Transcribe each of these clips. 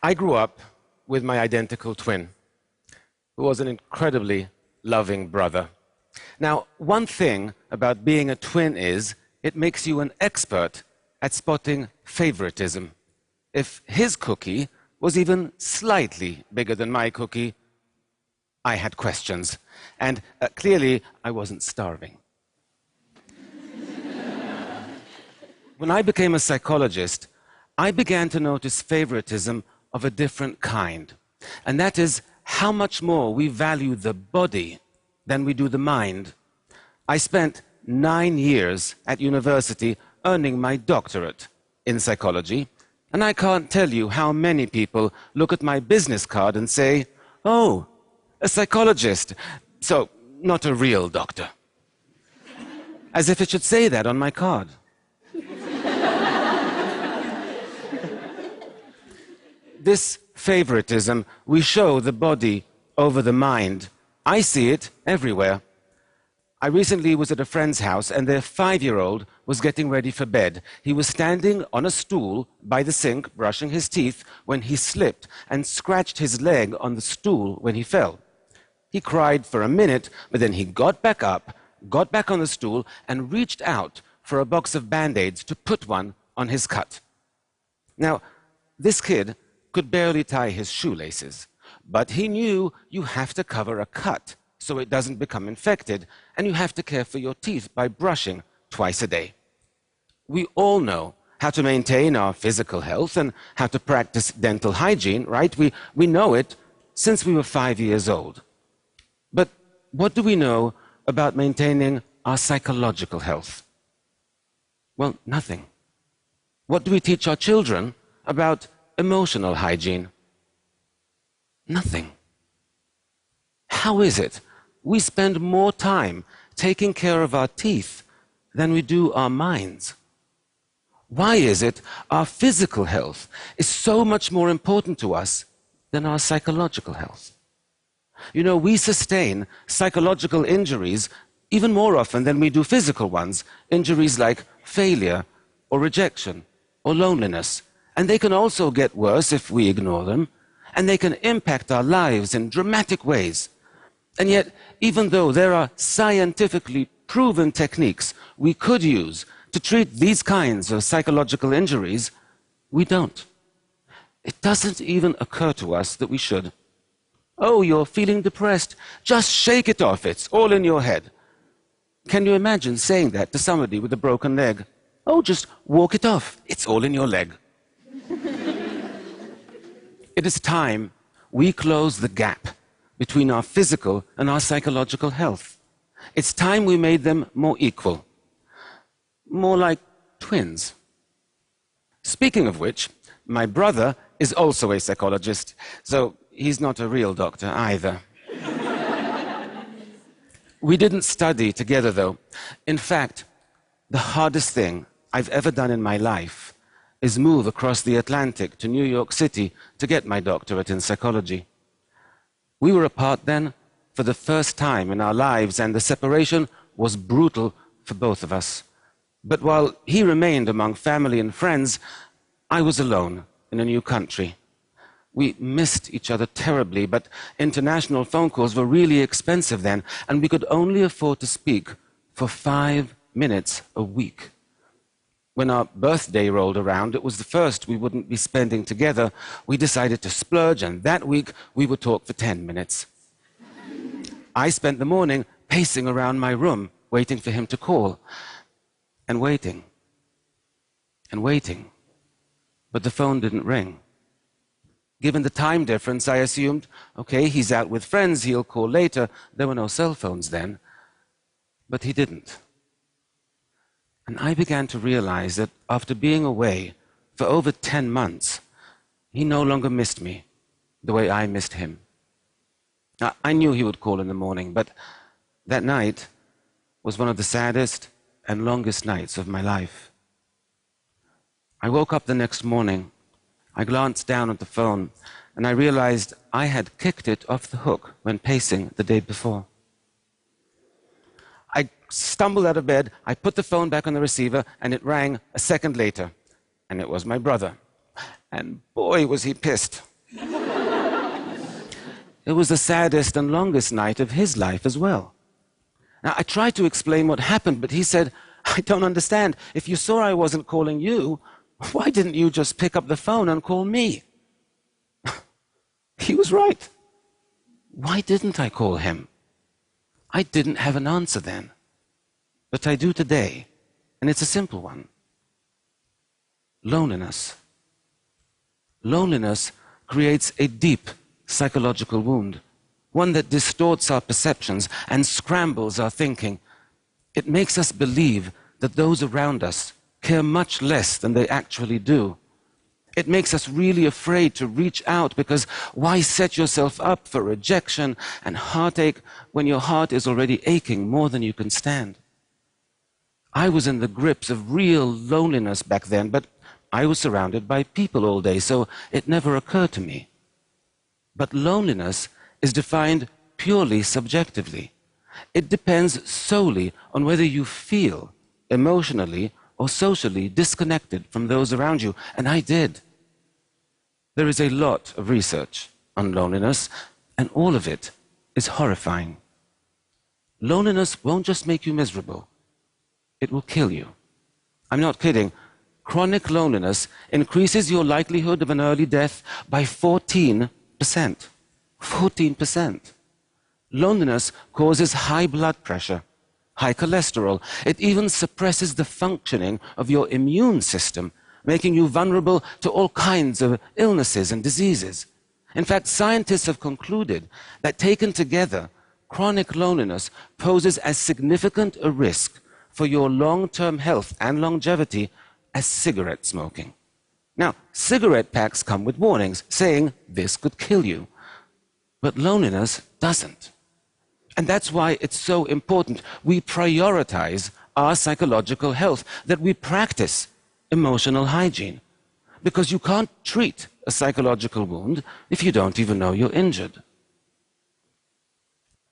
I grew up with my identical twin, who was an incredibly loving brother. Now, one thing about being a twin is it makes you an expert at spotting favoritism. If his cookie was even slightly bigger than my cookie, I had questions. And clearly, I wasn't starving. When I became a psychologist, I began to notice favoritism of a different kind. And that is how much more we value the body than we do the mind. I spent 9 years at university earning my doctorate in psychology, and I can't tell you how many people look at my business card and say, "Oh, a psychologist, so not a real doctor." As if it should say that on my card. This favoritism we show the body over the mind. I see it everywhere. I recently was at a friend's house and their 5-year-old was getting ready for bed. He was standing on a stool by the sink brushing his teeth when he slipped and scratched his leg on the stool when he fell. He cried for a minute, but then he got back up, got back on the stool and reached out for a box of Band-Aids to put one on his cut. Now, this kid could barely tie his shoelaces, but he knew you have to cover a cut so it doesn't become infected, and you have to care for your teeth by brushing twice a day. We all know how to maintain our physical health and how to practice dental hygiene, right? We know it since we were 5 years old. But what do we know about maintaining our psychological health? Well, nothing. What do we teach our children about emotional hygiene? Nothing. How is it we spend more time taking care of our teeth than we do our minds? Why is it our physical health is so much more important to us than our psychological health? You know, we sustain psychological injuries even more often than we do physical ones, injuries like failure or rejection or loneliness. And they can also get worse if we ignore them, and they can impact our lives in dramatic ways. And yet, even though there are scientifically proven techniques we could use to treat these kinds of psychological injuries, we don't. It doesn't even occur to us that we should. "Oh, you're feeling depressed. Just shake it off. It's all in your head." Can you imagine saying that to somebody with a broken leg? "Oh, just walk it off. It's all in your leg." It is time we close the gap between our physical and our psychological health. It's time we made them more equal, more like twins. Speaking of which, my brother is also a psychologist, so he's not a real doctor either. We didn't study together, though. In fact, the hardest thing I've ever done in my life is move across the Atlantic to New York City to get my doctorate in psychology. We were apart then for the first time in our lives, and the separation was brutal for both of us. But while he remained among family and friends, I was alone in a new country. We missed each other terribly, but international phone calls were really expensive then, and we could only afford to speak for 5 minutes a week. When our birthday rolled around, it was the first we wouldn't be spending together. We decided to splurge, and that week we would talk for 10 minutes. I spent the morning pacing around my room, waiting for him to call, and waiting, and waiting. But the phone didn't ring. Given the time difference, I assumed, okay, he's out with friends, he'll call later. There were no cell phones then. But he didn't. And I began to realize that after being away for over 10 months, he no longer missed me the way I missed him. Now, I knew he would call in the morning, but that night was one of the saddest and longest nights of my life. I woke up the next morning. I glanced down at the phone, and I realized I had kicked it off the hook when pacing the day before. I stumbled out of bed, I put the phone back on the receiver, and it rang a second later, and it was my brother. And boy, was he pissed. It was the saddest and longest night of his life as well. Now, I tried to explain what happened, but he said, I don't understand. If you saw I wasn't calling you, why didn't you just pick up the phone and call me? He was right. Why didn't I call him? I didn't have an answer then. But I do today, and it's a simple one. Loneliness. Loneliness creates a deep psychological wound, one that distorts our perceptions and scrambles our thinking. It makes us believe that those around us care much less than they actually do. It makes us really afraid to reach out because why set yourself up for rejection and heartache when your heart is already aching more than you can stand? I was in the grips of real loneliness back then, but I was surrounded by people all day, so it never occurred to me. But loneliness is defined purely subjectively. It depends solely on whether you feel emotionally or socially disconnected from those around you, and I did. There is a lot of research on loneliness, and all of it is horrifying. Loneliness won't just make you miserable, it will kill you. I'm not kidding. Chronic loneliness increases your likelihood of an early death by 14%. 14%. Loneliness causes high blood pressure, high cholesterol. It even suppresses the functioning of your immune system, making you vulnerable to all kinds of illnesses and diseases. In fact, scientists have concluded that taken together, chronic loneliness poses as significant a risk for your long-term health and longevity as cigarette smoking. Now, cigarette packs come with warnings saying this could kill you, but loneliness doesn't. And that's why it's so important we prioritize our psychological health, that we practice emotional hygiene. Because you can't treat a psychological wound if you don't even know you're injured.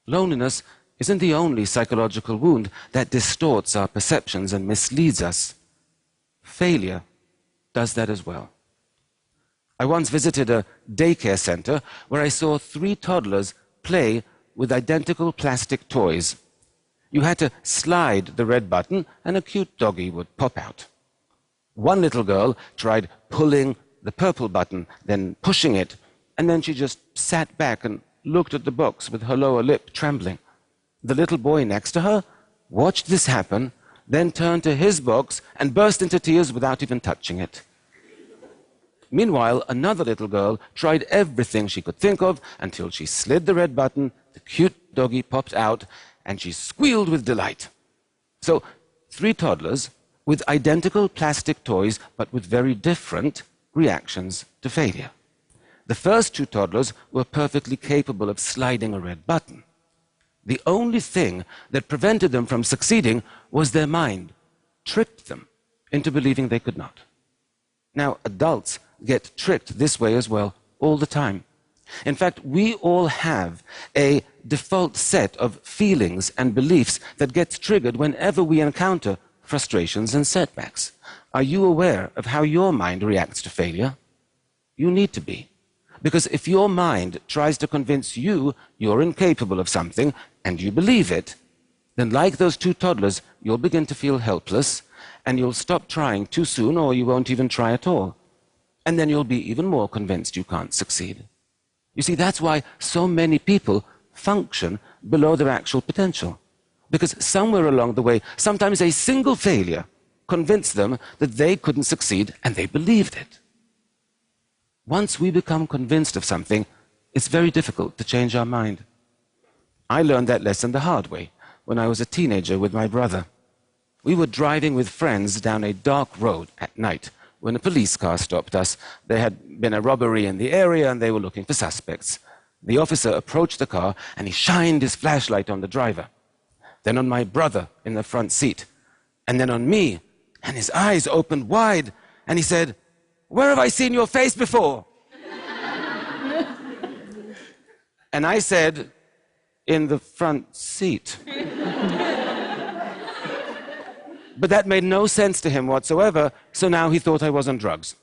Loneliness isn't the only psychological wound that distorts our perceptions and misleads us. Failure does that as well. I once visited a daycare center where I saw 3 toddlers play with identical plastic toys. You had to slide the red button and a cute doggy would pop out. One little girl tried pulling the purple button, then pushing it, and then she just sat back and looked at the box with her lower lip trembling. The little boy next to her watched this happen, then turned to his box and burst into tears without even touching it. Meanwhile, another little girl tried everything she could think of until she slid the red button, the cute doggy popped out, and she squealed with delight. So, 3 toddlers with identical plastic toys, but with very different reactions to failure. The first 2 toddlers were perfectly capable of sliding a red button. The only thing that prevented them from succeeding was their mind tricked them into believing they could not. Now, adults get tricked this way as well all the time. In fact, we all have a default set of feelings and beliefs that gets triggered whenever we encounter frustrations and setbacks. Are you aware of how your mind reacts to failure? You need to be. Because if your mind tries to convince you you're incapable of something and you believe it, then like those 2 toddlers, you'll begin to feel helpless and you'll stop trying too soon, or you won't even try at all. And then you'll be even more convinced you can't succeed. You see, that's why so many people function below their actual potential. Because somewhere along the way, sometimes a single failure convinced them that they couldn't succeed, and they believed it. Once we become convinced of something, it's very difficult to change our mind. I learned that lesson the hard way when I was a teenager with my brother. We were driving with friends down a dark road at night when a police car stopped us. There had been a robbery in the area and they were looking for suspects. The officer approached the car and he shined his flashlight on the driver, then on my brother in the front seat, and then on me, and his eyes opened wide and he said, "Where have I seen your face before?" And I said, "In the front seat." But that made no sense to him whatsoever, so now he thought I was on drugs.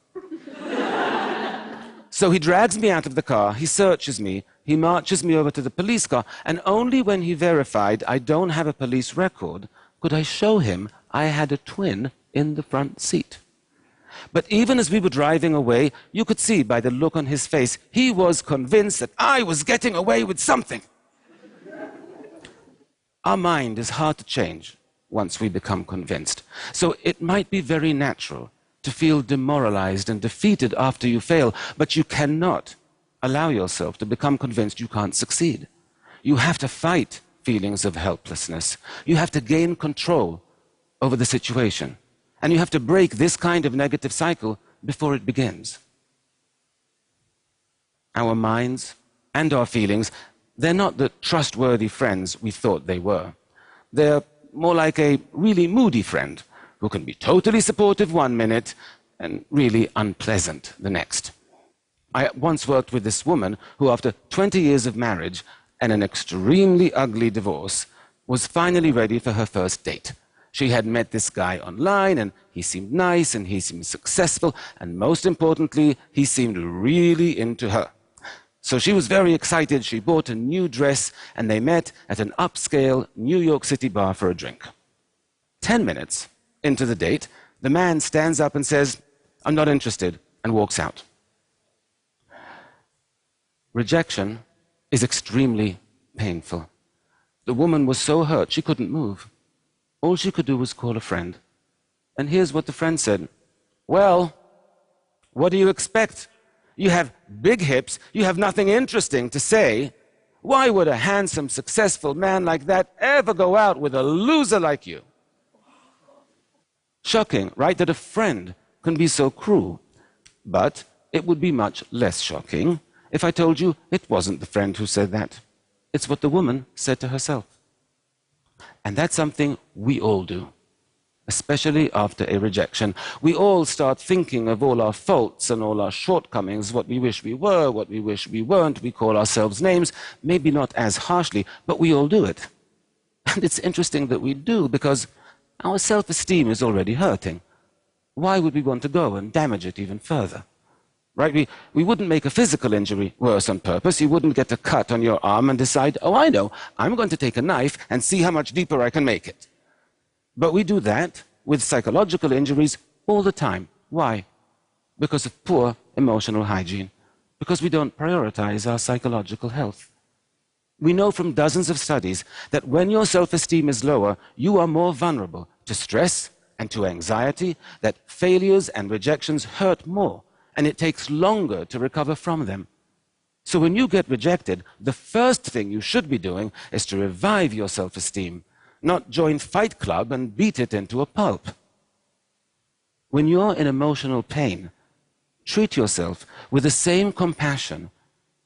So he drags me out of the car, he searches me, he marches me over to the police car, and only when he verified I don't have a police record could I show him I had a twin in the front seat. But even as we were driving away, you could see by the look on his face, he was convinced that I was getting away with something. Our mind is hard to change once we become convinced. So it might be very natural to feel demoralized and defeated after you fail, but you cannot allow yourself to become convinced you can't succeed. You have to fight feelings of helplessness. You have to gain control over the situation. And you have to break this kind of negative cycle before it begins. Our minds and our feelings, they're not the trustworthy friends we thought they were. They're more like a really moody friend who can be totally supportive one minute and really unpleasant the next. I once worked with this woman who, after 20 years of marriage and an extremely ugly divorce, was finally ready for her first date. She had met this guy online, and he seemed nice, and he seemed successful, and most importantly, he seemed really into her. So she was very excited. She bought a new dress, and they met at an upscale New York City bar for a drink. 10 minutes into the date, the man stands up and says, "I'm not interested," and walks out. Rejection is extremely painful. The woman was so hurt she couldn't move. All she could do was call a friend. And here's what the friend said. "Well, what do you expect? You have big hips, you have nothing interesting to say. Why would a handsome, successful man like that ever go out with a loser like you?" Shocking, right, that a friend can be so cruel. But it would be much less shocking if I told you it wasn't the friend who said that. It's what the woman said to herself. And that's something we all do, especially after a rejection. We all start thinking of all our faults and all our shortcomings, what we wish we were, what we wish we weren't. We call ourselves names, maybe not as harshly, but we all do it. And it's interesting that we do, because our self-esteem is already hurting. Why would we want to go and damage it even further? Right? We wouldn't make a physical injury worse on purpose. You wouldn't get a cut on your arm and decide, "Oh, I know, I'm going to take a knife and see how much deeper I can make it." But we do that with psychological injuries all the time. Why? Because of poor emotional hygiene. Because we don't prioritize our psychological health. We know from dozens of studies that when your self-esteem is lower, you are more vulnerable to stress and to anxiety, that failures and rejections hurt more, and it takes longer to recover from them. So when you get rejected, the first thing you should be doing is to revive your self-esteem, not join Fight Club and beat it into a pulp. When you're in emotional pain, treat yourself with the same compassion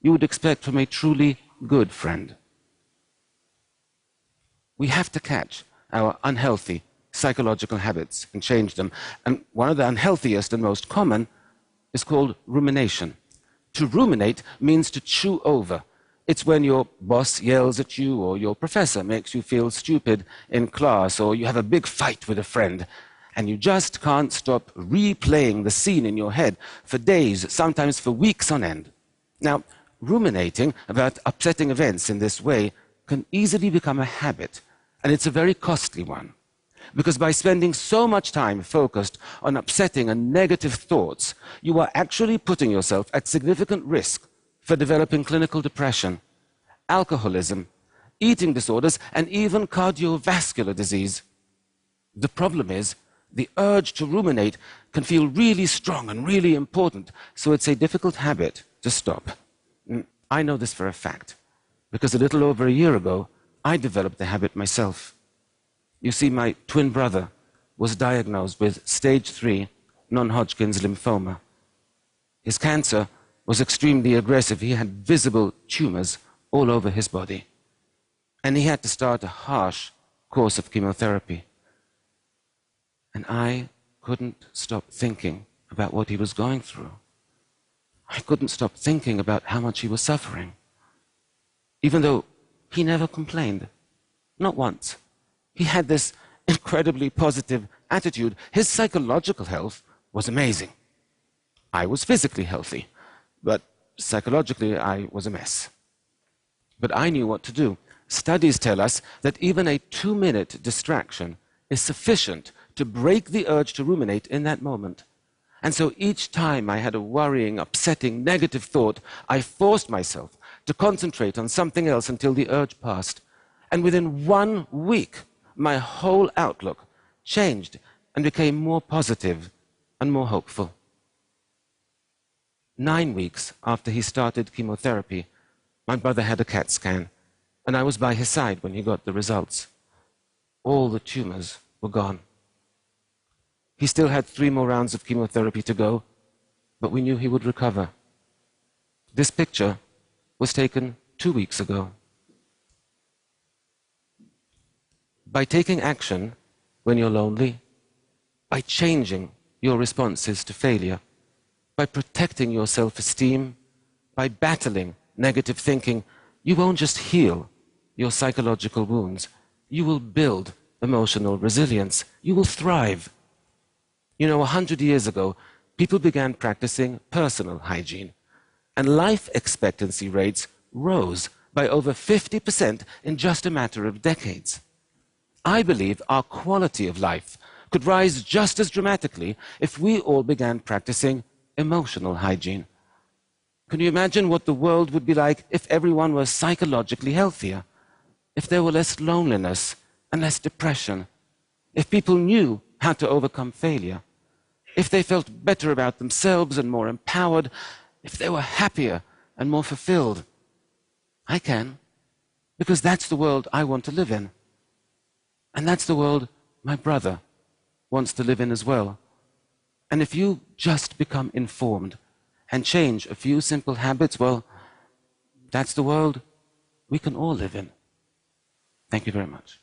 you would expect from a truly good friend. We have to catch our unhealthy psychological habits and change them. And one of the unhealthiest and most common is called rumination. To ruminate means to chew over. It's when your boss yells at you, or your professor makes you feel stupid in class, or you have a big fight with a friend, and you just can't stop replaying the scene in your head for days, sometimes for weeks on end. Now, ruminating about upsetting events in this way can easily become a habit, and it's a very costly one. Because by spending so much time focused on upsetting and negative thoughts, you are actually putting yourself at significant risk for developing clinical depression, alcoholism, eating disorders, and even cardiovascular disease. The problem is, the urge to ruminate can feel really strong and really important, so it's a difficult habit to stop. I know this for a fact, because a little over a year ago, I developed the habit myself. You see, my twin brother was diagnosed with stage 3 non-Hodgkin's lymphoma. His cancer was extremely aggressive. He had visible tumors all over his body. And he had to start a harsh course of chemotherapy. And I couldn't stop thinking about what he was going through. I couldn't stop thinking about how much he was suffering. Even though he never complained, not once. He had this incredibly positive attitude. His psychological health was amazing. I was physically healthy, but psychologically I was a mess. But I knew what to do. Studies tell us that even a 2-minute distraction is sufficient to break the urge to ruminate in that moment. And so each time I had a worrying, upsetting, negative thought, I forced myself to concentrate on something else until the urge passed. And within 1 week, my whole outlook changed and became more positive and more hopeful. 9 weeks after he started chemotherapy, my brother had a CAT scan, and I was by his side when he got the results. All the tumors were gone. He still had 3 more rounds of chemotherapy to go, but we knew he would recover. This picture was taken 2 weeks ago. By taking action when you're lonely, by changing your responses to failure, by protecting your self-esteem, by battling negative thinking, you won't just heal your psychological wounds. You will build emotional resilience. You will thrive. You know, 100 years ago, people began practicing personal hygiene, and life expectancy rates rose by over 50% in just a matter of decades. I believe our quality of life could rise just as dramatically if we all began practicing emotional hygiene. Can you imagine what the world would be like if everyone was psychologically healthier? If there were less loneliness and less depression? If people knew how to overcome failure? If they felt better about themselves and more empowered? If they were happier and more fulfilled? I can, because that's the world I want to live in. And that's the world my brother wants to live in as well. And if you just become informed and change a few simple habits, well, that's the world we can all live in. Thank you very much.